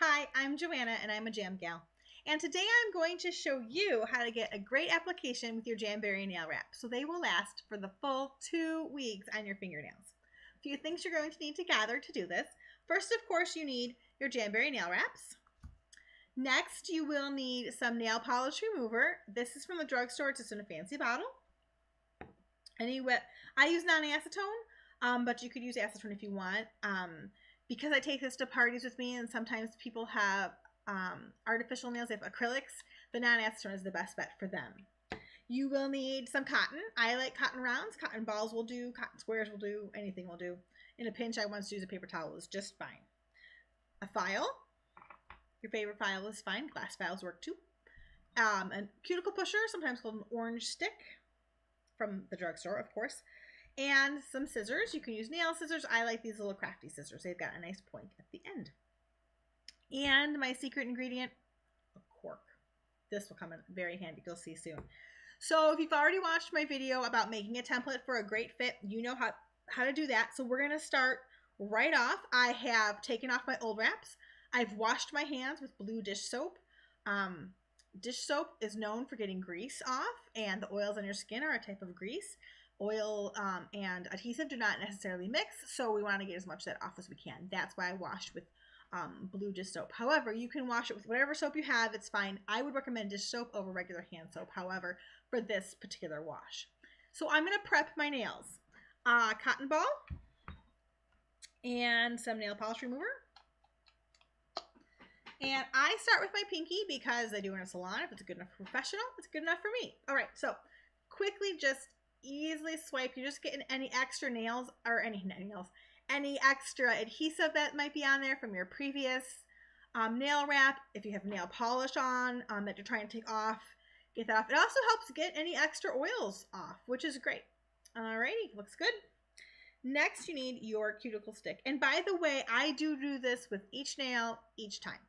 Hi, I'm Joanna and I'm a jam gal. And today I'm going to show you how to get a great application with your Jamberry nail wrap so they will last for the full 2 weeks on your fingernails. A few things you're going to need to gather to do this. First, of course, you need your Jamberry nail wraps. Next, you will need some nail polish remover. This is from the drugstore, it's just in a fancy bottle. I use non-acetone, but you could use acetone if you want. Because I take this to parties with me and sometimes people have artificial nails, they have acrylics, the non-acetone is the best bet for them. You will need some cotton. I like cotton rounds. Cotton balls will do, cotton squares will do, anything will do. In a pinch, I once used a paper towel, it was just fine. A file. Your favorite file is fine. Glass files work too. A cuticle pusher, sometimes called an orange stick, from the drugstore, of course. And some scissors. You can use nail scissors. I like these little crafty scissors. They've got a nice point at the end. And my secret ingredient, a cork. This will come in very handy. You'll see soon. So if you've already watched my video about making a template for a great fit, you know how to do that. So we're going to start right off. I have taken off my old wraps. I've washed my hands with blue dish soap. Dish soap is known for getting grease off, and the oils on your skin are a type of grease. Oil and adhesive do not necessarily mix, so we want to get as much of that off as we can. That's why I washed with blue dish soap. However, you can wash it with whatever soap you have. It's fine. I would recommend dish soap over regular hand soap, however, for this particular wash. So I'm going to prep my nails. Cotton ball and some nail polish remover. And I start with my pinky because I do it in a salon. If it's good enough for professional, it's good enough for me. All right, so quickly just easily swipe. You're just getting any extra nails or any extra adhesive that might be on there from your previous nail wrap. If you have nail polish on that you're trying to take off, get that off. It also helps get any extra oils off, which is great. Alrighty, looks good. Next, you need your cuticle stick. And by the way, I do this with each nail each time.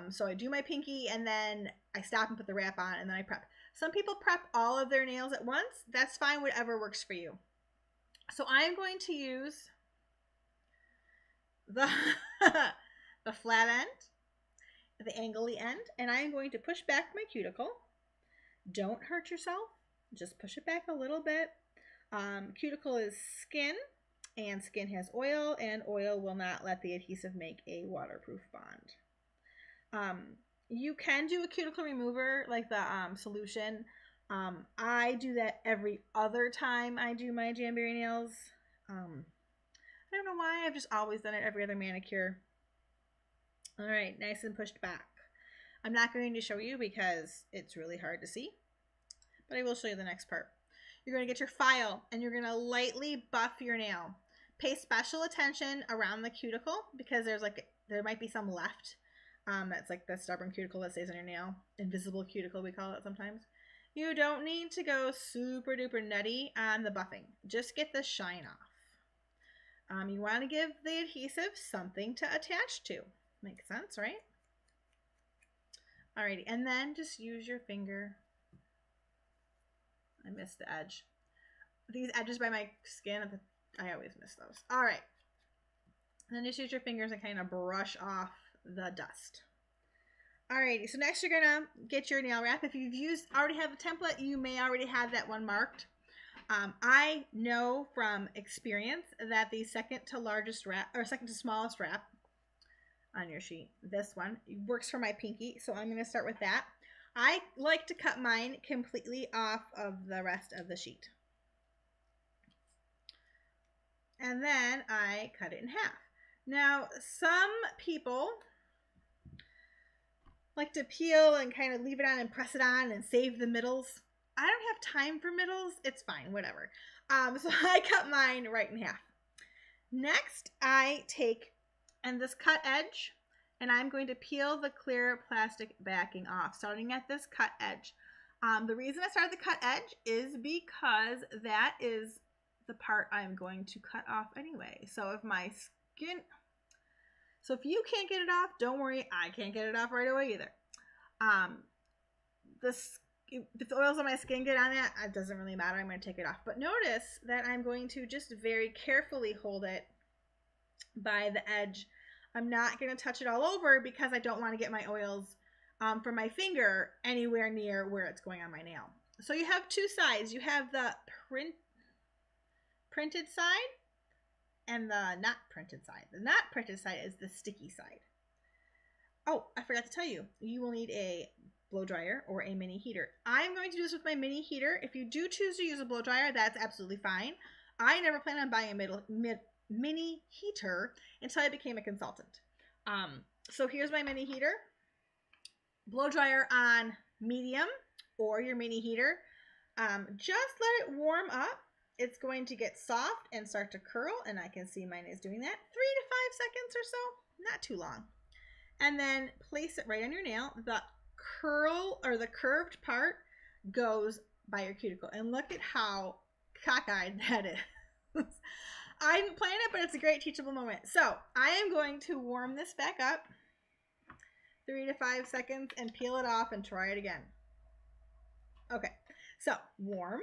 So I do my pinky and then I stop and put the wrap on and then I prep. Some people prep all of their nails at once. That's fine, whatever works for you. So I'm going to use the, the flat end, the angly end, and I'm going to push back my cuticle. Don't hurt yourself. Just push it back a little bit. Cuticle is skin, and skin has oil, and oil will not let the adhesive make a waterproof bond. You can do a cuticle remover like the solution. I do that every other time I do my Jamberry nails. I don't know why. I've just always done it every other manicure. All right, nice and pushed back. I'm not going to show you because it's really hard to see, but I will show you the next part. You're going to get your file and you're going to lightly buff your nail. Pay special attention around the cuticle because there might be some left. That's like the stubborn cuticle that stays on your nail. Invisible cuticle, we call it sometimes. You don't need to go super duper nutty on the buffing. Just get the shine off. You want to give the adhesive something to attach to. Makes sense, right? Alrighty, and then just use your finger. I missed the edge. These edges by my skin, I always miss those. Alright. And then just use your fingers and kind of brush off the dust. Alrighty, so next you're gonna get your nail wrap. If you've already have a template, you may already have that one marked. I know from experience that the second to largest wrap or second to smallest wrap on your sheet, this one works for my pinky, so I'm gonna start with that. I like to cut mine completely off of the rest of the sheet. And then I cut it in half. Now, some people like to peel and kind of leave it on and press it on and save the middles. I don't have time for middles. It's fine, whatever. So I cut mine right in half. Next, I take this cut edge and I'm going to peel the clear plastic backing off, starting at this cut edge. The reason I started the cut edge is because that is the part I'm going to cut off anyway. So if you can't get it off, don't worry, I can't get it off right away either. If the oils on my skin get on that, it doesn't really matter. I'm going to take it off. But notice that I'm going to just very carefully hold it by the edge I'm not going to touch it all over because I don't want to get my oils from my finger anywhere near where it's going on my nail. So you have two sides. You have the printed side and the not printed side. The not printed side is the sticky side. Oh, I forgot to tell you, you will need a blow dryer or a mini heater. I'm going to do this with my mini heater. If you do choose to use a blow dryer, that's absolutely fine. I never planned on buying a mini heater until I became a consultant. So here's my mini heater. Blow dryer on medium or your mini heater. Just let it warm up. It's going to get soft and start to curl, and I can see mine is doing that. 3 to 5 seconds or so, not too long. And then place it right on your nail. The curl or the curved part goes by your cuticle, and look at how cockeyed that is. I didn't plan it, but it's a great teachable moment. So I am going to warm this back up 3 to 5 seconds and peel it off and try it again. Okay, so warm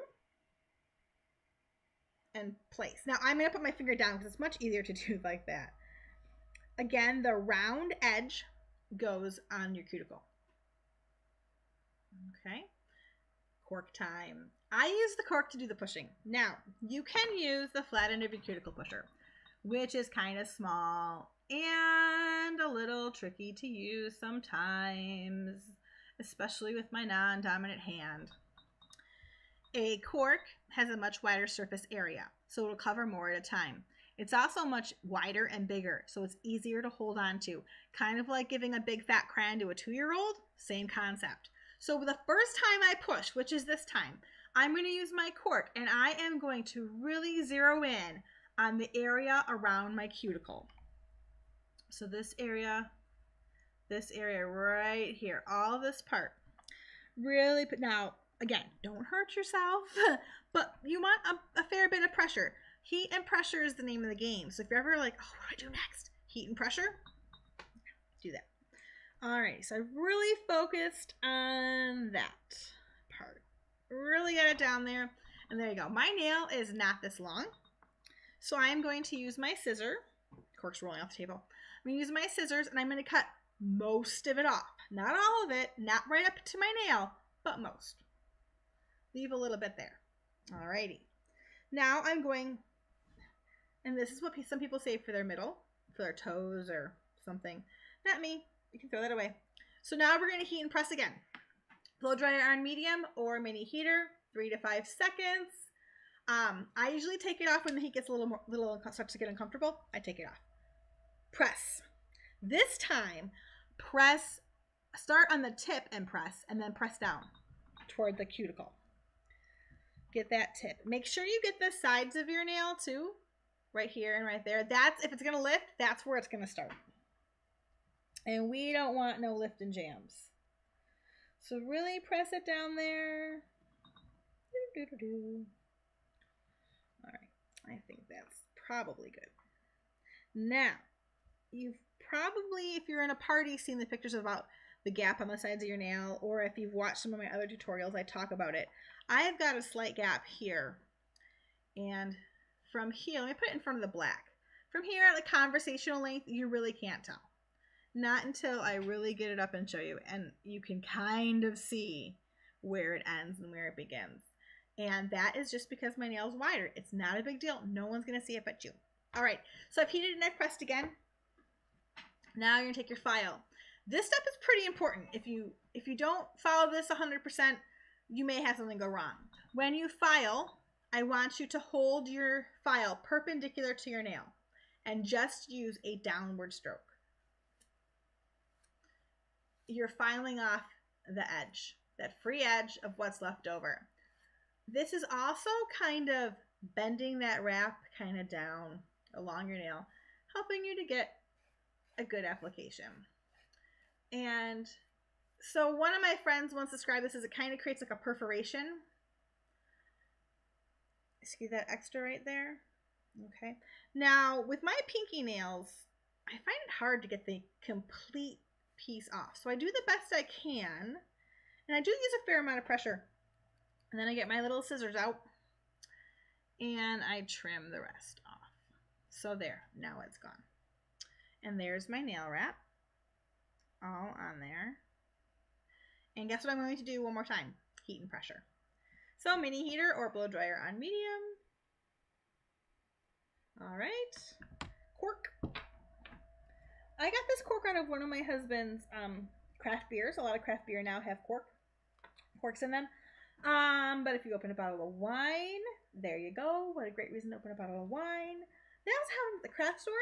and place. Now I'm going to put my finger down because it's much easier to do like that. Again, the round edge goes on your cuticle. Okay, cork time. I use the cork to do the pushing. Now, you can use the flat end of your cuticle pusher, which is kind of small and a little tricky to use sometimes, especially with my non-dominant hand. A cork has a much wider surface area, so it'll cover more at a time. It's also much wider and bigger, so it's easier to hold on to. Kind of like giving a big fat crayon to a 2-year-old, same concept. So the first time I push, which is this time, I'm going to use my cork, and I am going to really zero in on the area around my cuticle. So this area right here, all this part. Really put, now, again, don't hurt yourself, but you want a fair bit of pressure. Heat and pressure is the name of the game. So if you're ever like, oh, what do I do next? Heat and pressure, do that. All right, so I've really focused on that part. Really got it down there. And there you go. My nail is not this long. So I am going to use my scissor. Cork's rolling off the table. I'm going to use my scissors and I'm going to cut most of it off. Not all of it, not right up to my nail, but most. Leave a little bit there. Alrighty. Now I'm going, and this is what some people say for their middle, for their toes or something. Not me. You can throw that away. So now we're going to heat and press again. Blow dryer on medium or mini heater, 3 to 5 seconds. I usually take it off when the heat gets a little starts to get uncomfortable. I take it off. Press. This time, press, start on the tip and then press down toward the cuticle. Get that tip. Make sure you get the sides of your nail too, right here and right there. That's, if it's going to lift, that's where it's going to start. And we don't want no lift and jams. So really press it down there. All right, I think that's probably good. Now, you've probably, if you're in a party, seen the pictures about the gap on the sides of your nail, or if you've watched some of my other tutorials, I talk about it. I've got a slight gap here. And from here, let me put it in front of the black. From here at the conversational length, you really can't tell. Not until I really get it up and show you, and you can kind of see where it ends and where it begins. And that is just because my nail is wider. It's not a big deal. No one's going to see it but you. All right, so I've heated and I've pressed again. Now you're going to take your file. This step is pretty important. If you don't follow this 100%, you may have something go wrong. When you file, I want you to hold your file perpendicular to your nail and just use a downward stroke. You're filing off the edge, that free edge of what's left over. This is also kind of bending that wrap kind of down along your nail, helping you to get a good application. And so one of my friends once described this as it kind of creates like a perforation. See that extra right there? Okay. Now with my pinky nails, I find it hard to get the complete piece off. So I do the best I can, and I do use a fair amount of pressure. And then I get my little scissors out and I trim the rest off. So there, now it's gone. And there's my nail wrap all on there. And guess what I'm going to do one more time? Heat and pressure. So mini heater or blow dryer on medium. All right. Cork. I got this cork out of one of my husband's craft beers. A lot of craft beer now have corks in them. But if you open a bottle of wine, there you go. What a great reason to open a bottle of wine. That was how at the craft store.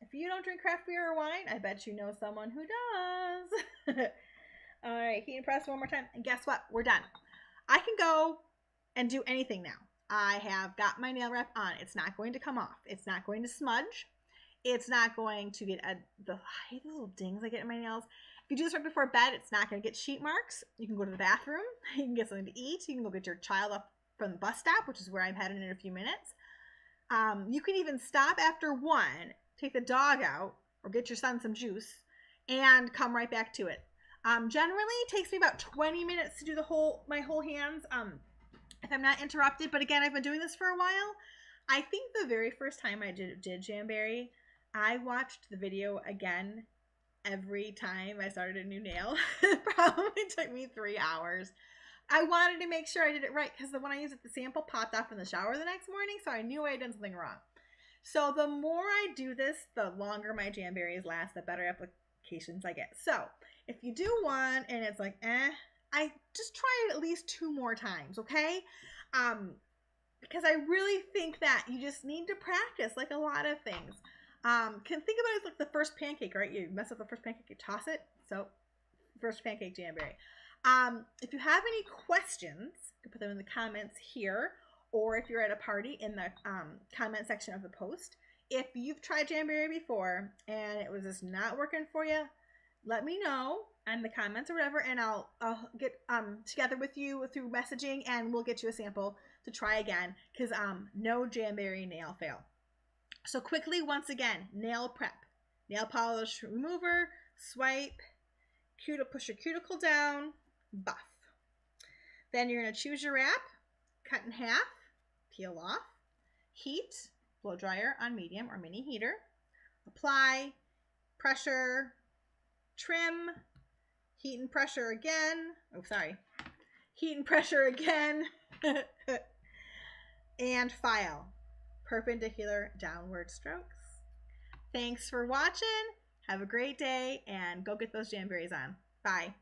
If you don't drink craft beer or wine, I bet you know someone who does. All right, heat and press one more time. And guess what? We're done. I can go and do anything now. I have got my nail wrap on. It's not going to come off. It's not going to smudge. It's not going to get I hate those little dings I get in my nails. If you do this right before bed, it's not going to get sheet marks. You can go to the bathroom. You can get something to eat. You can go get your child up from the bus stop, which is where I'm headed in a few minutes. You can even stop after one, take the dog out, or get your son some juice, and come right back to it. Generally, it takes me about 20 minutes to do my whole hands, if I'm not interrupted. But again, I've been doing this for a while. I think the very first time I did Jamberry, I watched the video again every time I started a new nail. It probably took me 3 hours. I wanted to make sure I did it right because when I used it, the sample popped off in the shower the next morning, so I knew I had done something wrong. So the more I do this, the longer my Jamberries last, the better applications I get. So if you do one and it's like, I just try it at least 2 more times, okay? Because I really think that you just need to practice, like a lot of things. Can think about it as like the first pancake, right? You mess up the first pancake, you toss it. So first pancake Jamberry. If you have any questions, you can put them in the comments here, or if you're at a party, in the comment section of the post. If you've tried Jamberry before and it was just not working for you, let me know in the comments or whatever, and I'll get together with you through messaging, and we'll get you a sample to try again, because no Jamberry nail fail. So quickly, once again, nail prep. Nail polish remover, swipe, push your cuticle down, buff. Then you're going to choose your wrap, cut in half, peel off, heat, blow dryer on medium or mini heater, apply, pressure, trim, heat and pressure again. Oh, sorry. Heat and pressure again. And file. Perpendicular downward strokes. Thanks for watching. Have a great day and go get those Jamberries on. Bye.